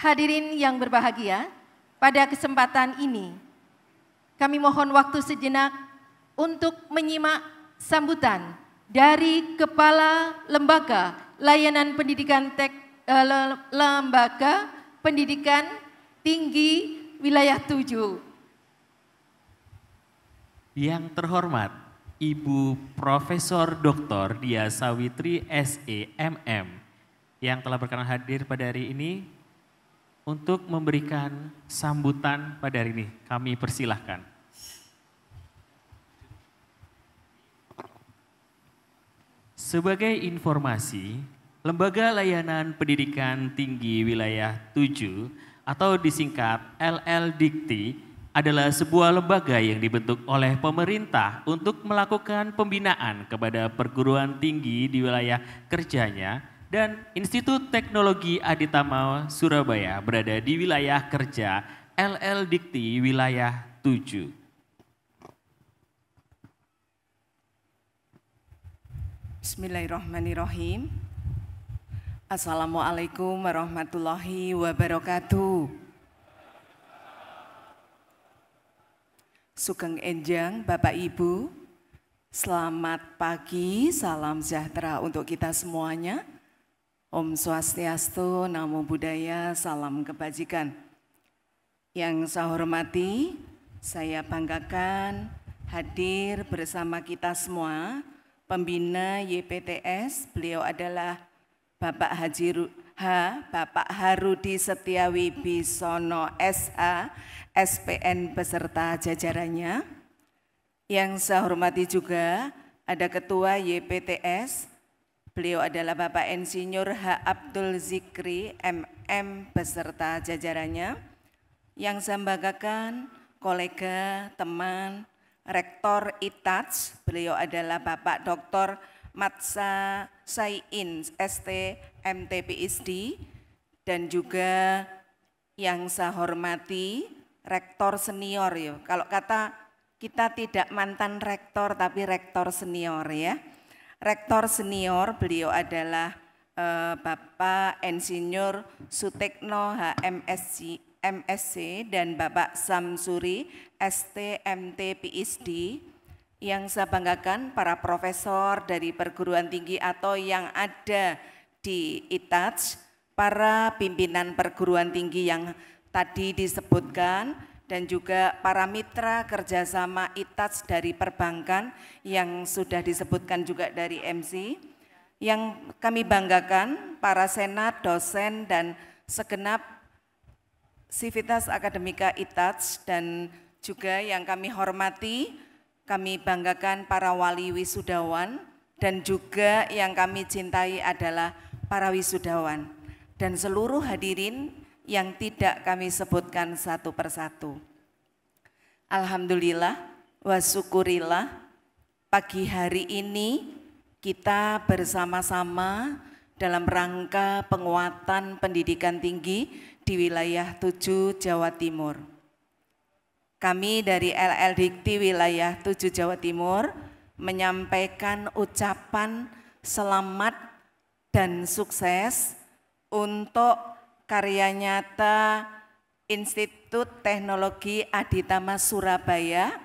Hadirin yang berbahagia, pada kesempatan ini kami mohon waktu sejenak untuk menyimak sambutan dari Kepala Lembaga Layanan Pendidikan Lembaga Pendidikan Tinggi Wilayah 7. Yang terhormat Ibu Profesor Dr. Dia Sawitri SEMM yang telah berkenan hadir pada hari ini untuk memberikan sambutan pada hari ini. Kami persilahkan. Sebagai informasi, Lembaga Layanan Pendidikan Tinggi Wilayah 7 atau disingkat LLDikti adalah sebuah lembaga yang dibentuk oleh pemerintah untuk melakukan pembinaan kepada perguruan tinggi di wilayah kerjanya dan Institut Teknologi Aditama Surabaya berada di wilayah kerja LLDikti Wilayah 7. Bismillahirrahmanirrahim. Assalamualaikum warahmatullahi wabarakatuh. Sugeng enjang Bapak Ibu, selamat pagi, salam sejahtera untuk kita semuanya. Om Swastiastu, Namo Buddhaya, salam kebajikan. Yang saya hormati, saya banggakan hadir bersama kita semua, pembina YPTS, beliau adalah Bapak Bapak Harudi Setiawibisono SH, SPN beserta jajarannya. Yang saya hormati juga ada Ketua YPTS, beliau adalah Bapak Insinyur H. Abdul Zikri MM beserta jajarannya. Yang saya banggakan kolega, teman, Rektor ITAJ, beliau adalah Bapak Dr. Matsa Saiin ST MT PhD, dan juga yang saya hormati Rektor senior ya. Kalau kata kita tidak mantan rektor tapi rektor senior ya. Rektor senior beliau adalah Bapak Insinyur Sutekno HMSC MSc dan Bapak Samsuri STMT PhD. Yang saya banggakan para profesor dari perguruan tinggi atau yang ada di ITAJ, para pimpinan perguruan tinggi yang tadi disebutkan, dan juga para mitra kerjasama ITAJ dari perbankan yang sudah disebutkan juga dari MC. Yang kami banggakan para senat, dosen, dan segenap Sivitas Akademika ITAJ, dan juga yang kami hormati, kami banggakan para wali wisudawan, dan juga yang kami cintai adalah para wisudawan dan seluruh hadirin yang tidak kami sebutkan satu persatu. Alhamdulillah wa syukurillah, pagi hari ini kita bersama-sama dalam rangka penguatan pendidikan tinggi di wilayah 7 Jawa Timur. Kami dari LLDikti wilayah 7 Jawa Timur menyampaikan ucapan selamat dan sukses untuk karya nyata Institut Teknologi Aditama Surabaya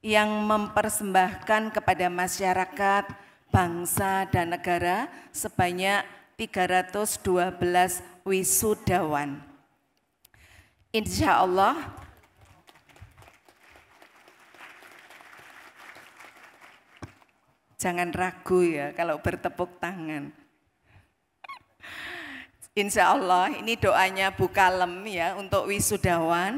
yang mempersembahkan kepada masyarakat, bangsa dan negara sebanyak 312 wisudawan. Insya Allah jangan ragu ya kalau bertepuk tangan. Insya Allah ini doanya Bu Kalem ya untuk wisudawan.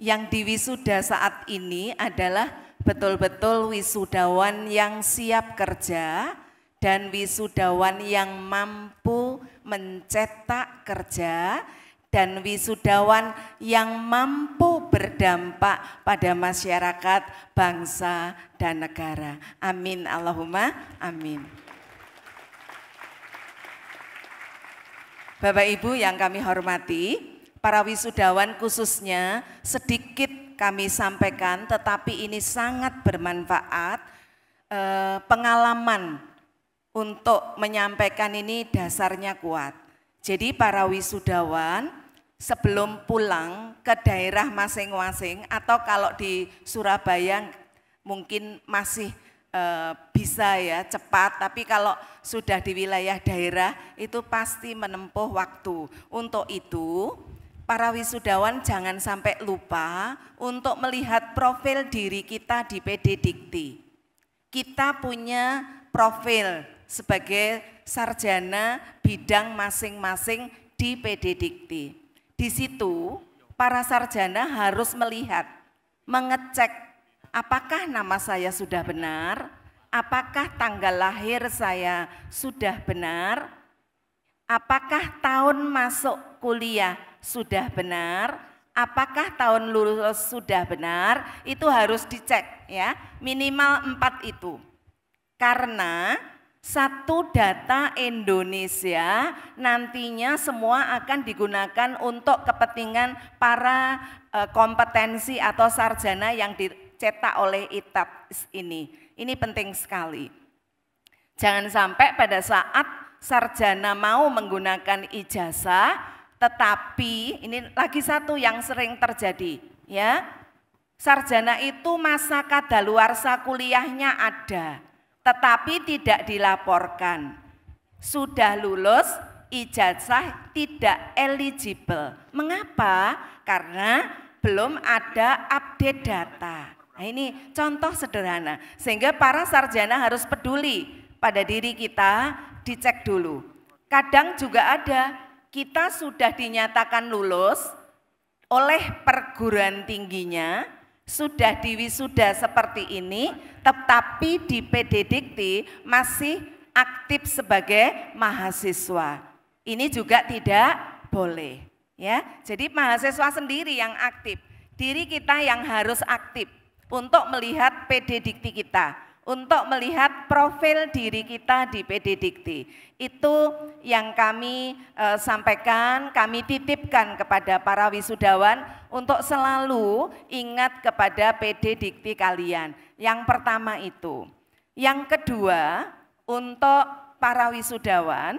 Yang diwisuda saat ini adalah betul-betul wisudawan yang siap kerja dan wisudawan yang mampu mencetak kerja dan wisudawan yang mampu berdampak pada masyarakat, bangsa, dan negara. Amin, Allahumma amin. Bapak Ibu yang kami hormati, para wisudawan khususnya sedikit kami sampaikan, tetapi ini sangat bermanfaat. Pengalaman untuk menyampaikan ini dasarnya kuat. Jadi para wisudawan sebelum pulang ke daerah masing-masing, atau kalau di Surabaya mungkin masih bisa ya cepat, tapi kalau sudah di wilayah daerah itu pasti menempuh waktu. Untuk itu para wisudawan jangan sampai lupa untuk melihat profil diri kita di PD Dikti. Kita punya profil sebagai sarjana bidang masing-masing di PD Dikti. Di situ para sarjana harus melihat, mengecek apakah nama saya sudah benar, apakah tanggal lahir saya sudah benar, apakah tahun masuk kuliah sudah benar, apakah tahun lulus sudah benar, itu harus dicek ya, minimal 4 itu. Karena satu data Indonesia nantinya semua akan digunakan untuk kepentingan para kompetensi atau sarjana yang dicetak oleh ITATS ini. Ini penting sekali. Jangan sampai pada saat sarjana mau menggunakan ijazah, tetapi ini lagi satu yang sering terjadi, ya. Sarjana itu masa kadaluarsa kuliahnya ada, tetapi tidak dilaporkan. Sudah lulus, ijazah tidak eligible. Mengapa? Karena belum ada update data. Nah, ini contoh sederhana, sehingga para sarjana harus peduli pada diri kita, dicek dulu. Kadang juga ada, kita sudah dinyatakan lulus oleh perguruan tingginya, sudah diwisuda seperti ini, tetapi di PD Dikti masih aktif sebagai mahasiswa. Ini juga tidak boleh, ya. Jadi mahasiswa sendiri yang aktif, diri kita yang harus aktif untuk melihat PD Dikti kita, untuk melihat profil diri kita di PD Dikti. Itu yang kami sampaikan, kami titipkan kepada para wisudawan untuk selalu ingat kepada PD Dikti kalian. Yang pertama itu. Yang kedua, untuk para wisudawan,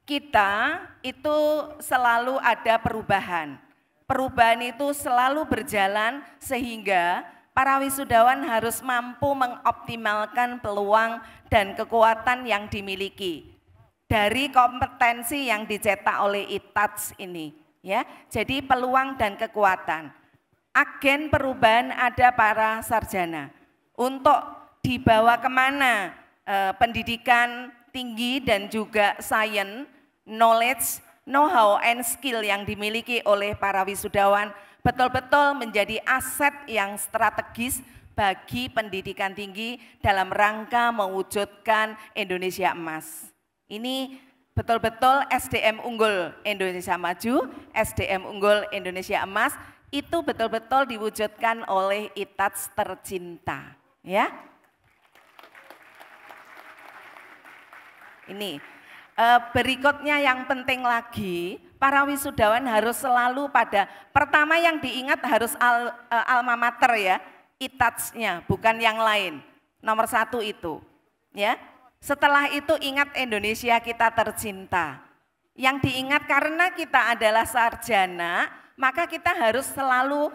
kita itu selalu ada perubahan. Perubahan itu selalu berjalan sehingga para wisudawan harus mampu mengoptimalkan peluang dan kekuatan yang dimiliki dari kompetensi yang dicetak oleh ITATS ini, ya. Jadi peluang dan kekuatan. Agen perubahan ada para sarjana. Untuk dibawa kemana pendidikan tinggi dan juga sains, knowledge, know-how and skill yang dimiliki oleh para wisudawan betul-betul menjadi aset yang strategis bagi pendidikan tinggi dalam rangka mewujudkan Indonesia emas. Ini betul-betul SDM unggul Indonesia maju, SDM unggul Indonesia emas, itu betul-betul diwujudkan oleh ITATS tercinta, ya. Ini berikutnya yang penting lagi, para wisudawan harus selalu pada, pertama yang diingat harus alma mater ya, ITATS-nya, bukan yang lain. Nomor 1 itu, ya. Setelah itu ingat Indonesia kita tercinta. Yang diingat karena kita adalah sarjana, maka kita harus selalu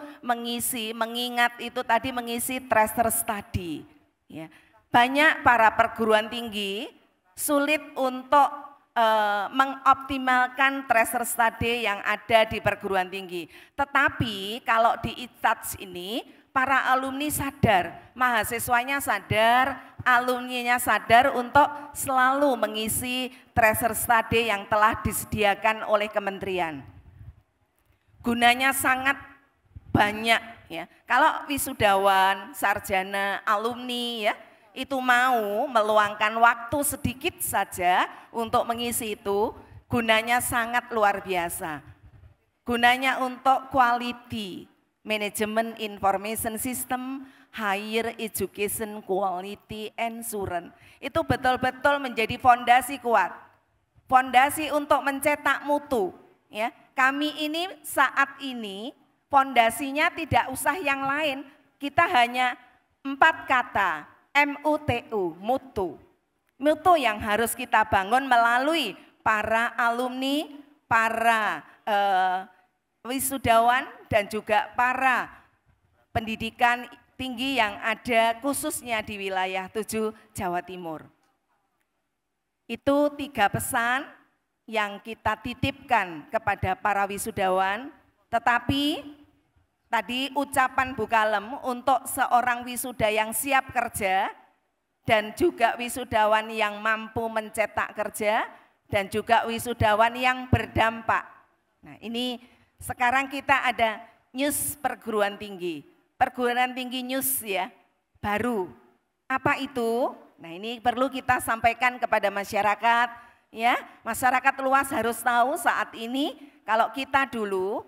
mengingat itu tadi, mengisi tracer study. Ya. Banyak para perguruan tinggi sulit untuk mengoptimalkan tracer study yang ada di perguruan tinggi. Tetapi kalau di ITATS ini, para alumni sadar, mahasiswanya sadar, alumninya sadar untuk selalu mengisi tracer study yang telah disediakan oleh kementerian. Gunanya sangat banyak ya. Kalau wisudawan, sarjana, alumni ya, itu mau meluangkan waktu sedikit saja untuk mengisi itu, gunanya sangat luar biasa. Gunanya untuk quality management information system, higher education quality assurance. Itu betul-betul menjadi fondasi kuat. Fondasi untuk mencetak mutu. Ya, kami ini saat ini fondasinya tidak usah yang lain. Kita hanya 4 kata. MUTU, mutu. Mutu yang harus kita bangun melalui para alumni, para wisudawan dan juga para pendidikan tinggi yang ada khususnya di wilayah 7 Jawa Timur. Itu 3 pesan yang kita titipkan kepada para wisudawan, tetapi tadi ucapan Bu Kalem untuk seorang wisuda yang siap kerja dan juga wisudawan yang mampu mencetak kerja dan juga wisudawan yang berdampak. Nah, ini sekarang kita ada news perguruan tinggi news ya, baru. Apa itu? Nah, ini perlu kita sampaikan kepada masyarakat ya. Masyarakat luas harus tahu saat ini kalau kita dulu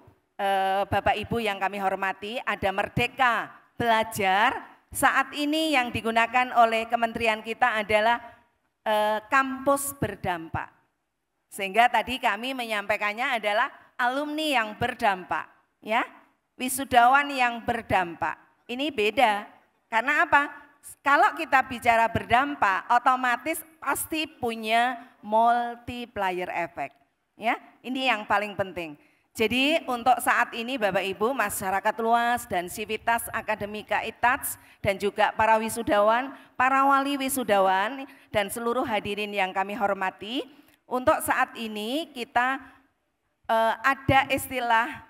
Bapak Ibu yang kami hormati ada Merdeka Belajar, saat ini yang digunakan oleh kementerian kita adalah kampus berdampak. Sehingga tadi kami menyampaikannya adalah alumni yang berdampak ya. Wisudawan yang berdampak. Ini beda. Karena apa? Kalau kita bicara berdampak, otomatis pasti punya multiplier effect. Ya, ini yang paling penting. Jadi untuk saat ini Bapak Ibu, masyarakat luas dan Sivitas Akademika ITATS dan juga para wisudawan, para wali wisudawan dan seluruh hadirin yang kami hormati, untuk saat ini kita ada istilah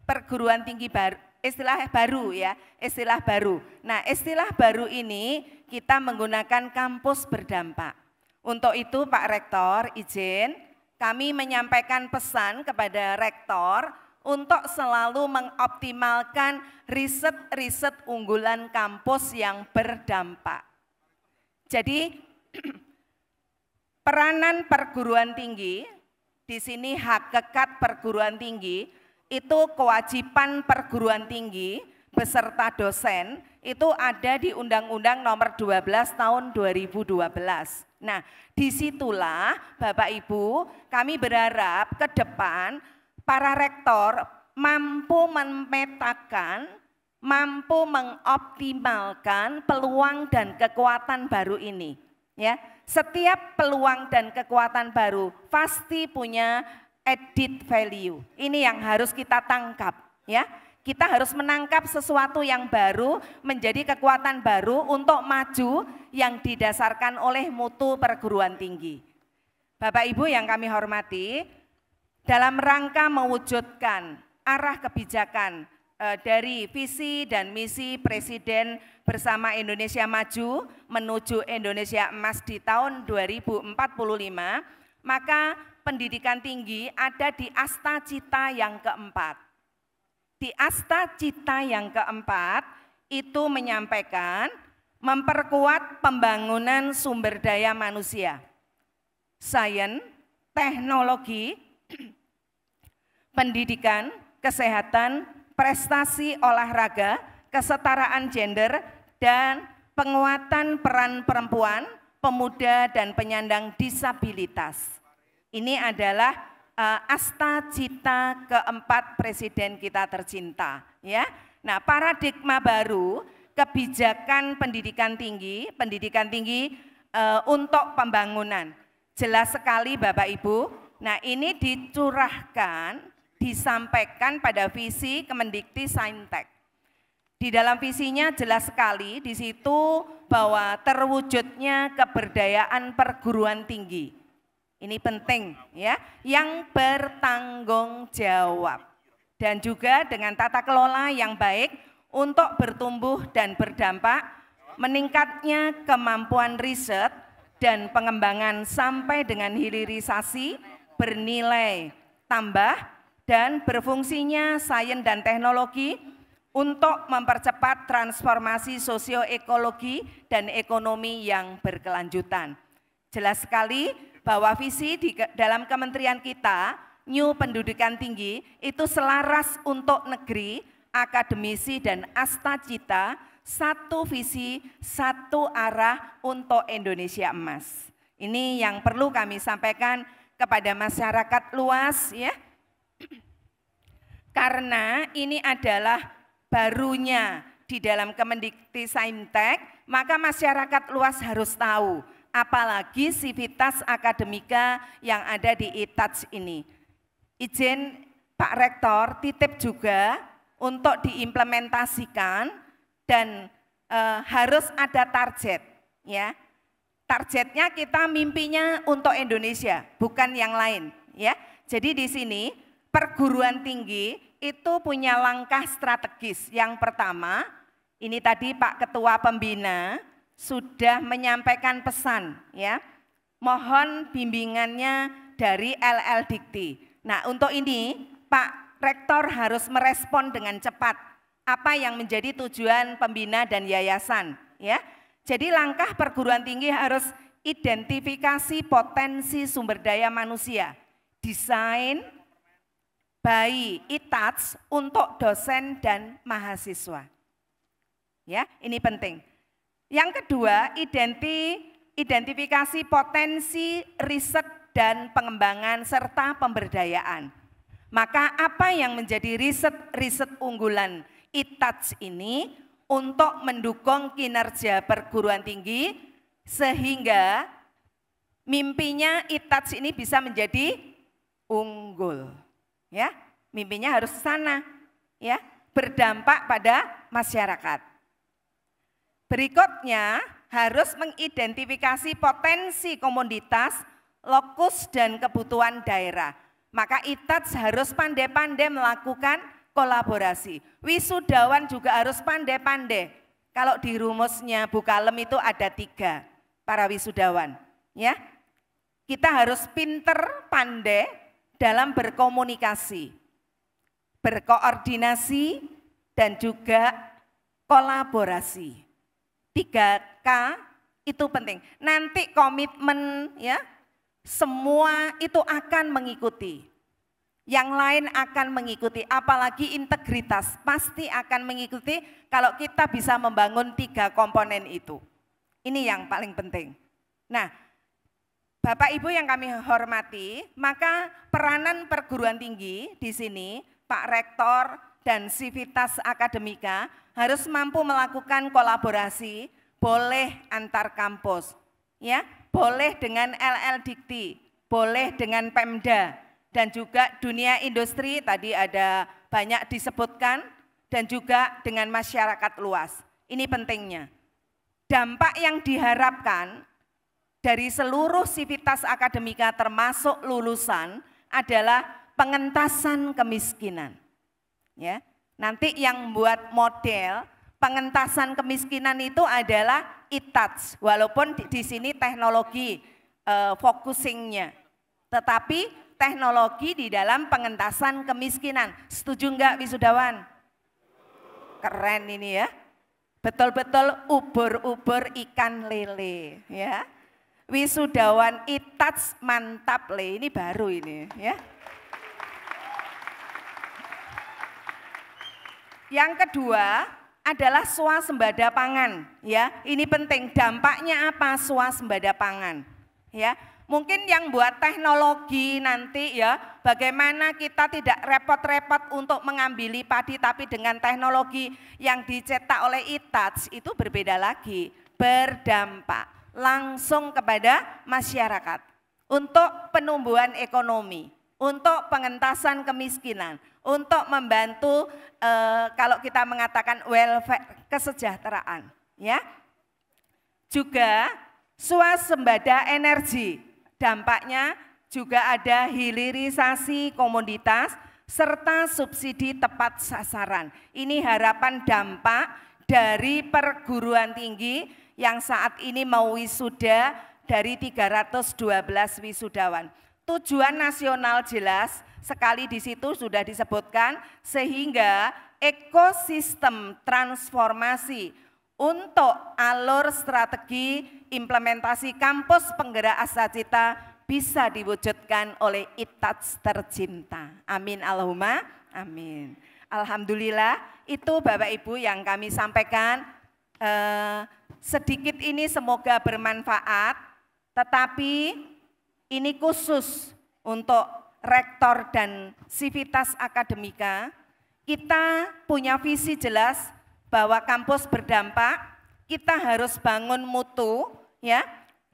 perguruan tinggi baru, istilah baru ya, istilah baru. Nah, istilah baru ini kita menggunakan kampus berdampak. Untuk itu Pak Rektor izin kami menyampaikan pesan kepada Rektor untuk selalu mengoptimalkan riset-riset unggulan kampus yang berdampak. Jadi peranan perguruan tinggi, di sini hakikat perguruan tinggi, itu kewajiban perguruan tinggi beserta dosen itu ada di Undang-Undang Nomor 12 Tahun 2012. Nah, disitulah Bapak Ibu kami berharap ke depan para rektor mampu memetakan, mampu mengoptimalkan peluang dan kekuatan baru ini. Ya, setiap peluang dan kekuatan baru pasti punya added value. Ini yang harus kita tangkap ya. Kita harus menangkap sesuatu yang baru menjadi kekuatan baru untuk maju yang didasarkan oleh mutu perguruan tinggi. Bapak Ibu yang kami hormati, dalam rangka mewujudkan arah kebijakan dari visi dan misi Presiden bersama Indonesia Maju menuju Indonesia Emas di tahun 2045, maka pendidikan tinggi ada di asta cita yang keempat. Di asta cita yang keempat itu menyampaikan memperkuat pembangunan sumber daya manusia, sains, teknologi, pendidikan, kesehatan, prestasi olahraga, kesetaraan gender, dan penguatan peran perempuan, pemuda, dan penyandang disabilitas. Ini adalah asta cita keempat Presiden kita tercinta. Ya. Nah, paradigma baru kebijakan pendidikan tinggi untuk pembangunan. Jelas sekali Bapak Ibu. Nah, ini dicurahkan, disampaikan pada visi Kemendikti-Saintek. Di dalam visinya jelas sekali di situ bahwa terwujudnya keberdayaan perguruan tinggi. Ini penting ya, yang bertanggung jawab dan juga dengan tata kelola yang baik untuk bertumbuh dan berdampak, meningkatnya kemampuan riset dan pengembangan sampai dengan hilirisasi bernilai tambah dan berfungsinya sains dan teknologi untuk mempercepat transformasi sosioekologi dan ekonomi yang berkelanjutan. Jelas sekali bahwa visi di dalam kementerian kita, New Pendidikan Tinggi, itu selaras untuk negeri, akademisi, dan asta cita, satu visi, satu arah untuk Indonesia Emas. Ini yang perlu kami sampaikan kepada masyarakat luas ya. Karena ini adalah barunya di dalam Kemendikti-Saintek, maka masyarakat luas harus tahu, apalagi Sivitas Akademika yang ada di ITATS ini. izin Pak Rektor titip juga untuk diimplementasikan dan harus ada target ya. Targetnya kita mimpinya untuk Indonesia, bukan yang lain ya. Jadi di sini perguruan tinggi itu punya langkah strategis. Yang pertama, ini tadi Pak Ketua Pembina sudah menyampaikan pesan ya. Mohon bimbingannya dari LL Dikti. Nah, untuk ini Pak Rektor harus merespon dengan cepat apa yang menjadi tujuan pembina dan yayasan ya. Jadi langkah perguruan tinggi harus identifikasi potensi sumber daya manusia, desain by ITATS untuk dosen dan mahasiswa. Ya, ini penting. Yang kedua, identifikasi potensi riset dan pengembangan serta pemberdayaan. Maka apa yang menjadi riset unggulan ITATS ini untuk mendukung kinerja perguruan tinggi sehingga mimpinya ITATS ini bisa menjadi unggul. Ya, mimpinya harus ke sana, ya, berdampak pada masyarakat. Berikutnya harus mengidentifikasi potensi komoditas, lokus dan kebutuhan daerah. Maka ITATS harus pandai-pandai melakukan kolaborasi. Wisudawan juga harus pandai-pandai. Kalau di rumusnya Bukalem itu ada 3 para wisudawan. Ya, kita harus pinter, pandai dalam berkomunikasi, berkoordinasi dan juga kolaborasi. 3K itu penting. Nanti komitmen ya, semua itu akan mengikuti. Yang lain akan mengikuti, apalagi integritas pasti akan mengikuti kalau kita bisa membangun 3 komponen itu. Ini yang paling penting. Nah, Bapak Ibu yang kami hormati, maka peranan perguruan tinggi di sini, Pak Rektor dan Sivitas Akademika harus mampu melakukan kolaborasi, boleh antar kampus, ya, boleh dengan LL Dikti, boleh dengan Pemda, dan juga dunia industri tadi ada banyak disebutkan, dan juga dengan masyarakat luas. Ini pentingnya. Dampak yang diharapkan dari seluruh Sivitas Akademika termasuk lulusan adalah pengentasan kemiskinan. Ya, nanti yang buat model pengentasan kemiskinan itu adalah ITATS, walaupun di sini teknologi focusingnya, tetapi teknologi di dalam pengentasan kemiskinan. Setuju enggak wisudawan? Keren ini ya. Betul-betul ubur-ubur ikan lele ya. Wisudawan ITATS mantap le, ini baru ini ya. Yang kedua adalah swasembada pangan ya. Ini penting, dampaknya apa swasembada pangan ya. Mungkin yang buat teknologi nanti ya, bagaimana kita tidak repot-repot untuk mengambil padi, tapi dengan teknologi yang dicetak oleh ITATS itu berbeda lagi, berdampak langsung kepada masyarakat untuk penumbuhan ekonomi, untuk pengentasan kemiskinan, untuk membantu kalau kita mengatakan welfare, kesejahteraan, ya. Juga swasembada energi. Dampaknya juga ada hilirisasi komoditas serta subsidi tepat sasaran. Ini harapan dampak dari perguruan tinggi yang saat ini mau wisuda dari 312 wisudawan. Tujuan nasional jelas sekali di situ sudah disebutkan, sehingga ekosistem transformasi untuk alur strategi implementasi kampus penggerak Asacita bisa diwujudkan oleh ITATS tercinta. Amin Allahumma amin. Alhamdulillah itu Bapak Ibu yang kami sampaikan. Sedikit ini semoga bermanfaat, tetapi ini khusus untuk Rektor dan Sivitas Akademika. Kita punya visi jelas bahwa kampus berdampak, kita harus bangun mutu ya,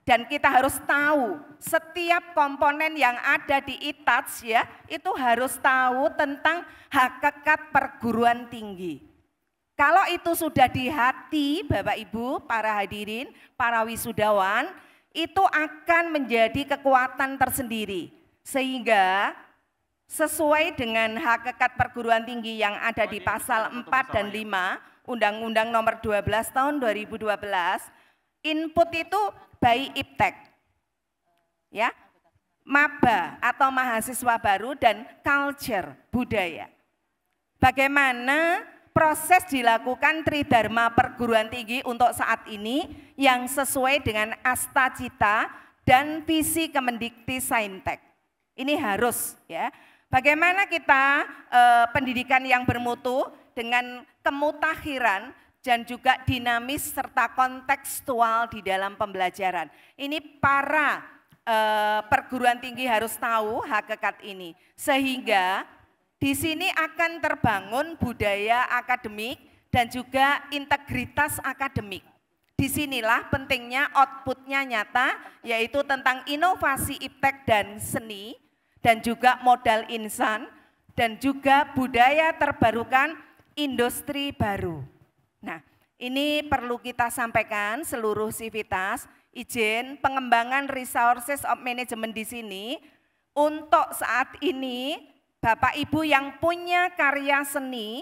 Dan kita harus tahu setiap komponen yang ada di ITATS ya, itu harus tahu tentang hakikat perguruan tinggi. Kalau itu sudah di hati Bapak Ibu, para hadirin, para wisudawan, itu akan menjadi kekuatan tersendiri. Sehingga sesuai dengan hakikat perguruan tinggi yang ada di pasal 4 dan 5, Undang-Undang nomor 12 tahun 2012, input itu by iptek, ya, maba atau mahasiswa baru dan culture, budaya. Bagaimana proses dilakukan Tridharma perguruan tinggi untuk saat ini yang sesuai dengan asta cita dan visi Kemendikti-Saintek. Ini harus ya. Bagaimana kita pendidikan yang bermutu dengan kemutakhiran dan juga dinamis serta kontekstual di dalam pembelajaran. Ini para perguruan tinggi harus tahu hakikat ini. Sehingga di sini akan terbangun budaya akademik dan juga integritas akademik. Disinilah pentingnya outputnya nyata, yaitu tentang inovasi iptek dan seni, dan juga modal insan, dan juga budaya terbarukan industri baru. Nah, ini perlu kita sampaikan seluruh sivitas, izin pengembangan resources of management di sini untuk saat ini Bapak Ibu yang punya karya seni,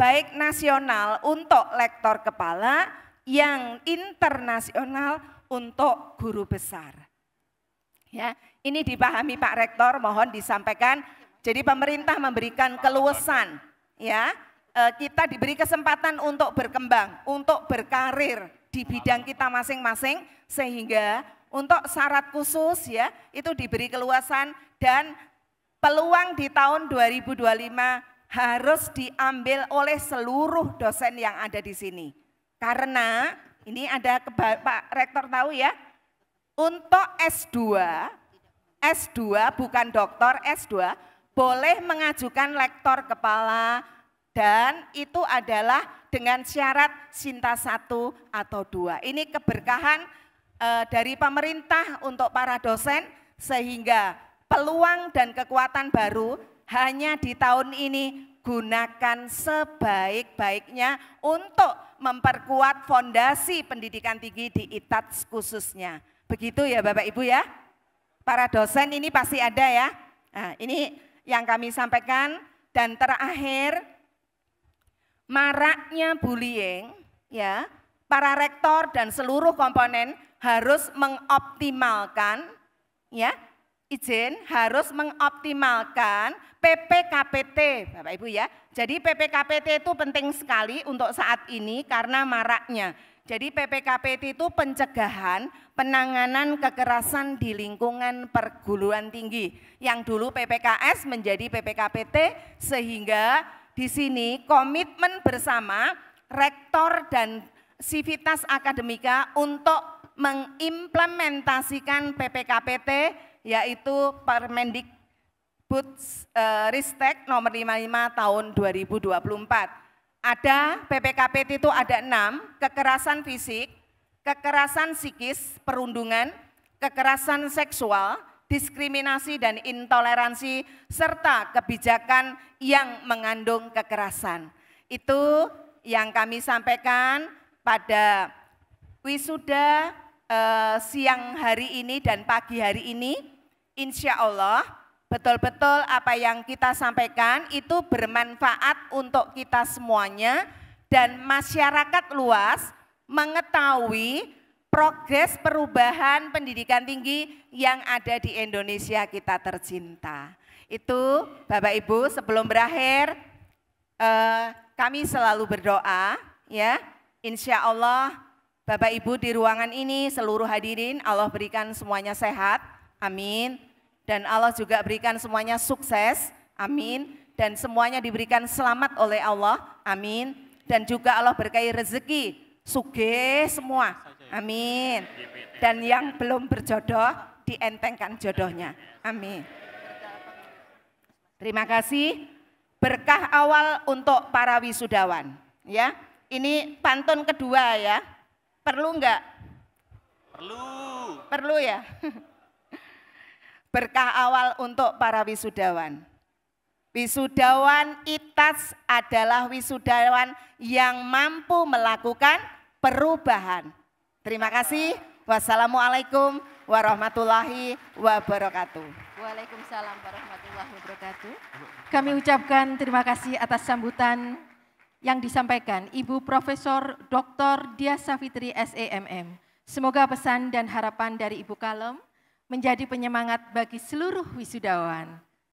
baik nasional untuk lektor kepala, yang internasional untuk guru besar. Ya, ini dipahami Pak Rektor, mohon disampaikan. Jadi pemerintah memberikan keluasan, ya, kita diberi kesempatan untuk berkembang, untuk berkarir di bidang kita masing-masing, sehingga untuk syarat khusus ya itu diberi keluasan dan peluang di tahun 2025 harus diambil oleh seluruh dosen yang ada di sini. Karena ini ada Pak Rektor tahu ya, untuk S2 bukan doktor, S2 boleh mengajukan lektor kepala dan itu adalah dengan syarat Sinta 1 atau 2. Ini keberkahan dari pemerintah untuk para dosen sehingga peluang dan kekuatan baru hanya di tahun ini gunakan sebaik-baiknya untuk memperkuat fondasi pendidikan tinggi di ITATS khususnya. Begitu ya Bapak Ibu ya. Para dosen ini pasti ada ya. Nah, ini yang kami sampaikan. Dan terakhir, maraknya bullying ya, para rektor dan seluruh komponen harus mengoptimalkan ya, izin harus mengoptimalkan PPKPT Bapak Ibu ya. Jadi PPKPT itu penting sekali untuk saat ini karena maraknya. Jadi PPKPT itu pencegahan penanganan kekerasan di lingkungan perguruan tinggi. Yang dulu PPKS menjadi PPKPT sehingga di sini komitmen bersama rektor dan sivitas akademika untuk mengimplementasikan PPKPT yaitu Permendikbud Ristek nomor 55 tahun 2024. Ada PPKPT itu ada 6, kekerasan fisik, kekerasan psikis, perundungan, kekerasan seksual, diskriminasi dan intoleransi, serta kebijakan yang mengandung kekerasan. Itu yang kami sampaikan pada wisuda siang hari ini dan pagi hari ini. Insya Allah betul-betul apa yang kita sampaikan itu bermanfaat untuk kita semuanya dan masyarakat luas mengetahui progres perubahan pendidikan tinggi yang ada di Indonesia kita tercinta. Itu Bapak Ibu sebelum berakhir kami selalu berdoa ya, insya Allah Bapak Ibu di ruangan ini seluruh hadirin Allah berikan semuanya sehat, amin. Dan Allah juga berikan semuanya sukses, amin. Dan semuanya diberikan selamat oleh Allah, amin. Dan juga Allah berkahi rezeki, sugih semua, amin. Dan yang belum berjodoh, dientengkan jodohnya, amin. Terima kasih, berkah awal untuk para wisudawan. Ya, ini pantun kedua ya. Perlu enggak? Perlu. Perlu ya? Berkah awal untuk para wisudawan. Wisudawan ITAS adalah wisudawan yang mampu melakukan perubahan. Terima kasih. Wassalamualaikum warahmatullahi wabarakatuh. Waalaikumsalam warahmatullahi wabarakatuh. Kami ucapkan terima kasih atas sambutan yang disampaikan Ibu Profesor Dr. Diah Savitri SEMM. Semoga pesan dan harapan dari Ibu Kalem menjadi penyemangat bagi seluruh wisudawan.